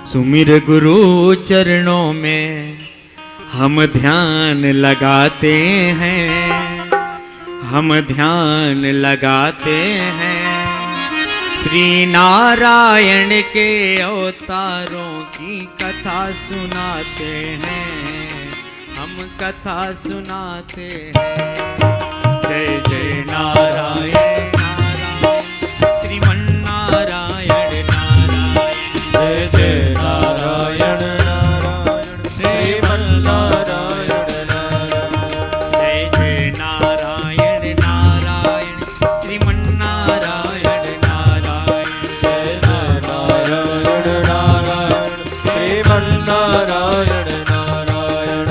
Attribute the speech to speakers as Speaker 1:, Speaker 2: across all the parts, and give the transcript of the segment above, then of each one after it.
Speaker 1: सुमिर गुरु चरणों में हम ध्यान लगाते हैं, हम ध्यान लगाते हैं। श्री नारायण के अवतारों की कथा सुनाते हैं, हम कथा सुनाते हैं। जय जय नारायण नारायण श्रीमन नारायण नारायण, जय जय नारायण नारायण श्रीमन नारायण नारायण, जय जय नारायण नारायण श्रीमन नारायण नारायण, जय नारायण नारायण श्रीमन नारायण नारायण।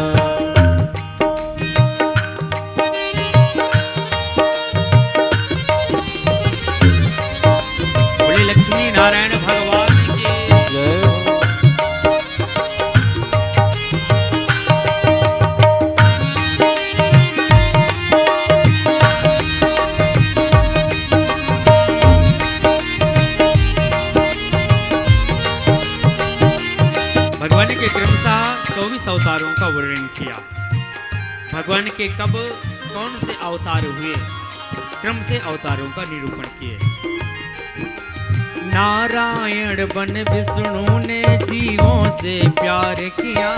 Speaker 1: बोले लक्ष्मी नारायण भगवान की जय। भगवान के क्रमशः 24 अवतारों का वर्णन किया। भगवान के कब कौन से अवतार हुए, क्रम से अवतारों का निरूपण किए। नारायण बन विष्णु ने जीवों से प्यार किया,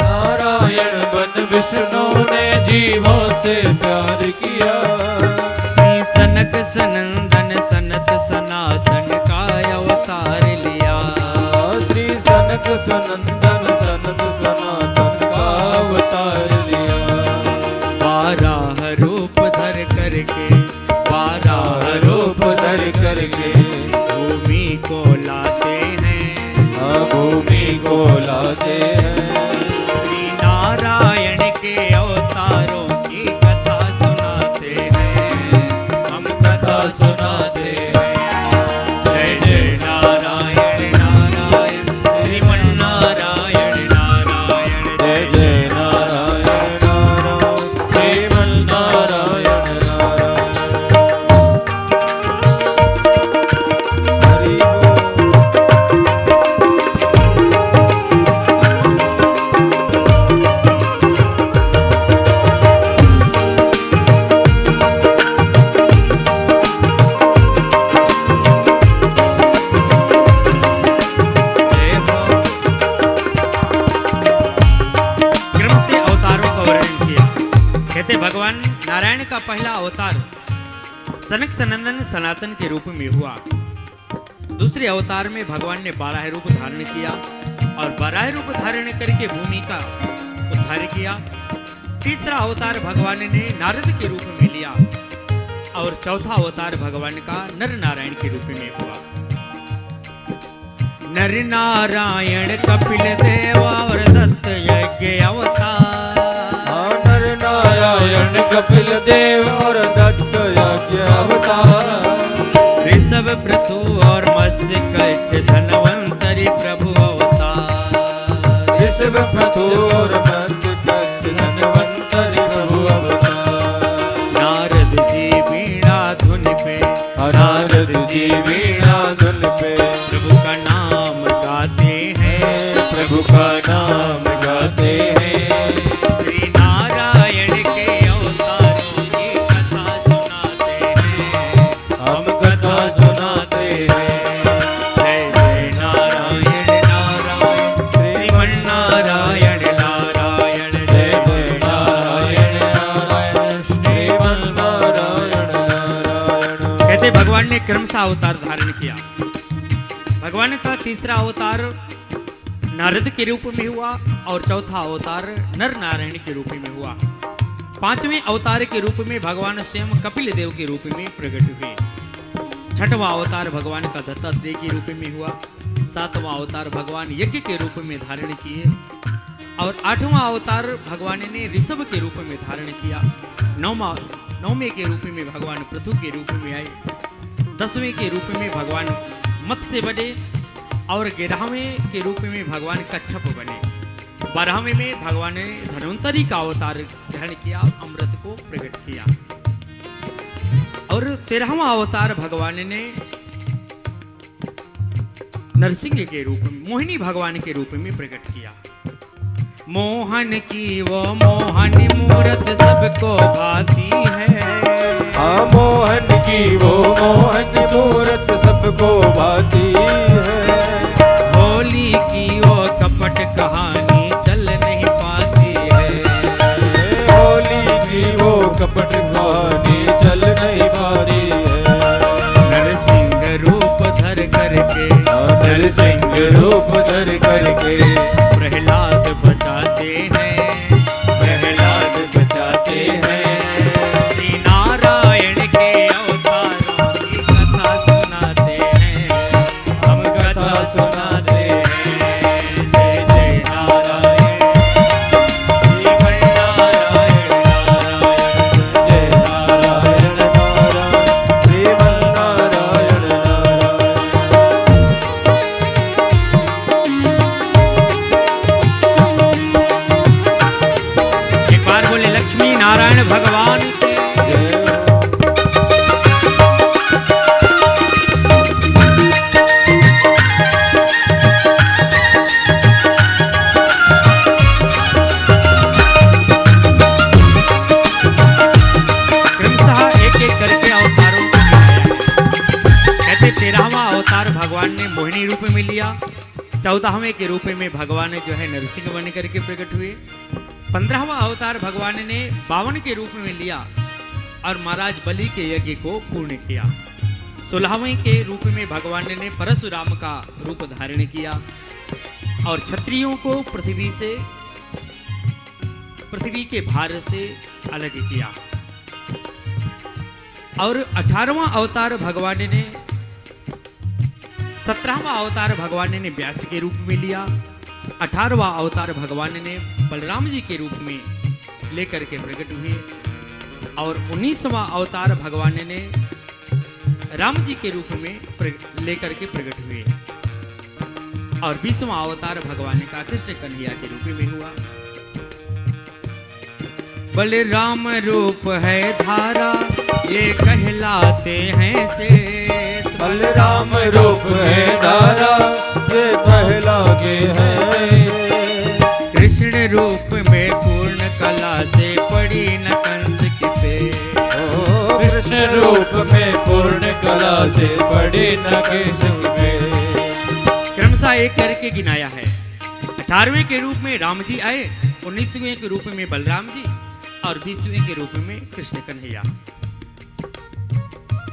Speaker 2: नारायण बन विष्णु ने जीवों से प्यार किया।
Speaker 1: श्री सनक सनंदन सनत सनातन का अवतार लिया,
Speaker 2: श्री सनक सनंदन सनत सनातन का अवतार लिया।
Speaker 1: बारह रूप धर करके, बारह
Speaker 2: रूप धर करके
Speaker 1: भूमि को लाते हैं,
Speaker 2: भूमि को लाते हैं।
Speaker 1: श्री नारायण के अवतारों की कथा सुनाते हैं, हम कथा सुनाते हैं। जय जय नारायण नारायण श्रीमन नारायण नारायण,
Speaker 2: जय जय नारायण नारायण श्रीमन नारायण नारायण। हरि
Speaker 1: जय हो। क्रम से अवतारों का वर्णन किया। कहते भगवान नारायण का पहला अवतार सनक सनंदन सनातन के रूप में हुआ। दूसरे अवतार में भगवान ने 12 रूप धारण किया और 12 रूप धारण करके भूमि का उद्धार किया। तीसरा अवतार भगवान ने नारद के रूप में लिया और चौथा अवतार भगवान का नर नारायण के रूप में हुआ। नर नारायण कपिल देव और दत्त यज्ञ अवतार,
Speaker 2: नर नारायण कपिल देव और दत्त यज्ञ अवतार।
Speaker 1: ऋषभ पृथु और मत्स्य कच्छ धनवंतरी प्रभु अवतार,
Speaker 2: ऋषभ पृथु और मत्स्य कच्छ धनवंतरि प्रभु अवतार।
Speaker 1: नारद जी वीणा धुन पे,
Speaker 2: नारद जी वीणा धुन पे
Speaker 1: प्रभु का नाम गाते हैं,
Speaker 2: प्रभु का नाम गाते हैं।
Speaker 1: श्री नारायण के अवतारों की कथा सुनाते हैं,
Speaker 2: हम कथा सुनाते हैं।
Speaker 1: जय जय नारायण नारायण श्रीमन नारायण नारायण,
Speaker 2: जय जय नारायण नारायण श्रीमन नारायण नारायण।
Speaker 1: कहते भगवान ने क्रमशः अवतार धारण किया। भगवान का तीसरा अवतार नारद के रूप में हुआ और चौथा अवतार नर नारायण के रूप में हुआ। पांचवें अवतार के रूप में भगवान स्वयं कपिल देव के रूप में प्रकट हुए। छठवां अवतार भगवान का दत्तात्रेय के रूप में हुआ। सातवां अवतार भगवान यज्ञ के रूप में धारण किए और आठवां अवतार भगवान ने ऋषभ के रूप में धारण किया। नौवें के रूप में भगवान पृथु के रूप में आए। 10वें के रूप में भगवान मत्स्य बने और 11वें के रूप में भगवान कच्छप बने। 12वें में भगवान ने धन्वंतरी का अवतार ग्रहण किया, अमृत को प्रकट किया। और 13वां अवतार भगवान ने नरसिंह के रूप में, मोहिनी भगवान के रूप में प्रकट किया। मोहन की वो मोहनी मूरत सबको भाती है।
Speaker 2: हाँ मोहन की वो मोहन मूरत सबको भाती है।
Speaker 1: होली की वो कपट कहानी चल नहीं पाती है।
Speaker 2: होली की वो कपट कहानी चल नहीं पाती है।
Speaker 1: नरसिंह रूप धर करके,
Speaker 2: नरसिंह रूप धर करके
Speaker 1: प्रहलाद बचाते हैं,
Speaker 2: प्रहलाद बचाते हैं।
Speaker 1: श्री नारायण के अवतारों की कथा सुनाते हैं, हम कथा सुनाते हैं। जय जय नारायण, श्रीमन नारायण नारायण,
Speaker 2: जय नारायण नारायण श्रीमन नारायण नारायण।
Speaker 1: एक बार बोले लक्ष्मी नारायण भगवान की।
Speaker 2: जय हो।
Speaker 1: क्रमशः एक एक करके अवतारों को गिनाया है। कहते 13वां अवतार भगवान ने मोहिनी रूप में लिया। 14वें के रूप में भगवान जो है नरसिंह बन करके प्रकट हुए। 15वां अवतार भगवान ने 52 के रूप में लिया और महाराज बलि के यज्ञ को पूर्ण किया। 16वें के रूप में भगवान ने परशुराम का रूप धारण किया और क्षत्रियों को पृथ्वी के भार से अलग किया। और 18वां अवतार भगवान ने 17वां अवतार भगवान ने व्यास के रूप में लिया। 18वां अवतार भगवान ने बलराम जी के रूप में लेकर के प्रकट हुए और 19वां अवतार भगवान ने राम जी के रूप में लेकर के प्रकट हुए और 20वां अवतार भगवान का कृष्ण कन्हैया के रूप में हुआ। बलराम रूप है धारा ये कहलाते हैं शेष।
Speaker 2: बलराम रूप है धारा ये कहलाते हैं।
Speaker 1: कृष्ण रूप में पूर्ण कला से पड़ी न कंस की पेश।
Speaker 2: कृष्ण रूप में पूर्ण कला से पड़ी न कंस की पेश।
Speaker 1: क्रमशः एक करके गिनाया है। 18वें के रूप में राम जी आए, 19वें के रूप में बलराम जी और 20वें के रूप में कृष्ण कन्हैया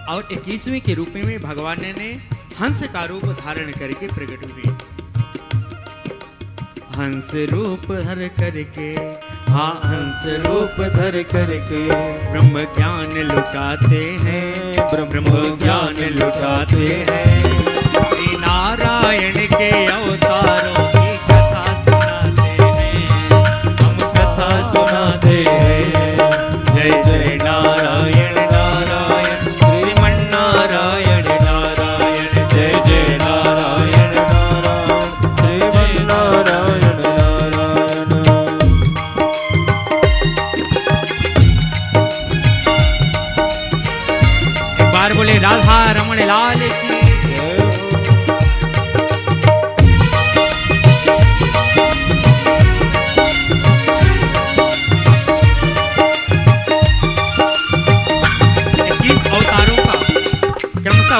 Speaker 1: और 21वें के रूप में भगवान ने हंस का रूप धारण करके प्रकट हुए। हंस रूप धर करके, हाँ हंस रूप धर करके ब्रह्म ज्ञान लुटाते हैं, ब्रह्म ज्ञान लुटाते हैं। श्री नारायण के अवतारों की कथा सुनाते हैं, हम कथा सुनाते हैं। जय जय नारायण नारायण श्रीमन नारायण नारायण, जय जय नारायण
Speaker 2: नारायण श्रीमन नारायण नारायण।
Speaker 1: एक बार बोले राधा रमण लाल की।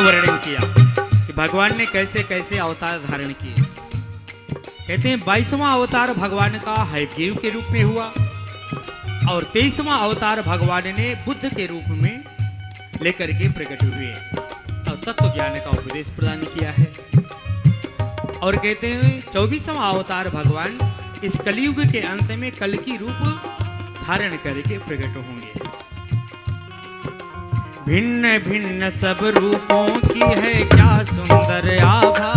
Speaker 1: वर्णन किया कि भगवान ने कैसे कैसे अवतार धारण किए। कहते हैं 22वां अवतार भगवान का हयग्रीव के रूप में हुआ और 23वां अवतार भगवान ने बुद्ध के रूप में लेकर के प्रकट हुए और तत्व ज्ञान का उपदेश प्रदान किया है। और कहते हैं 24वां अवतार भगवान इस कलयुग के अंत में कल की रूप धारण करके प्रकट होंगे। भिन्न भिन्न सब रूपों की है क्या सुंदर आभा।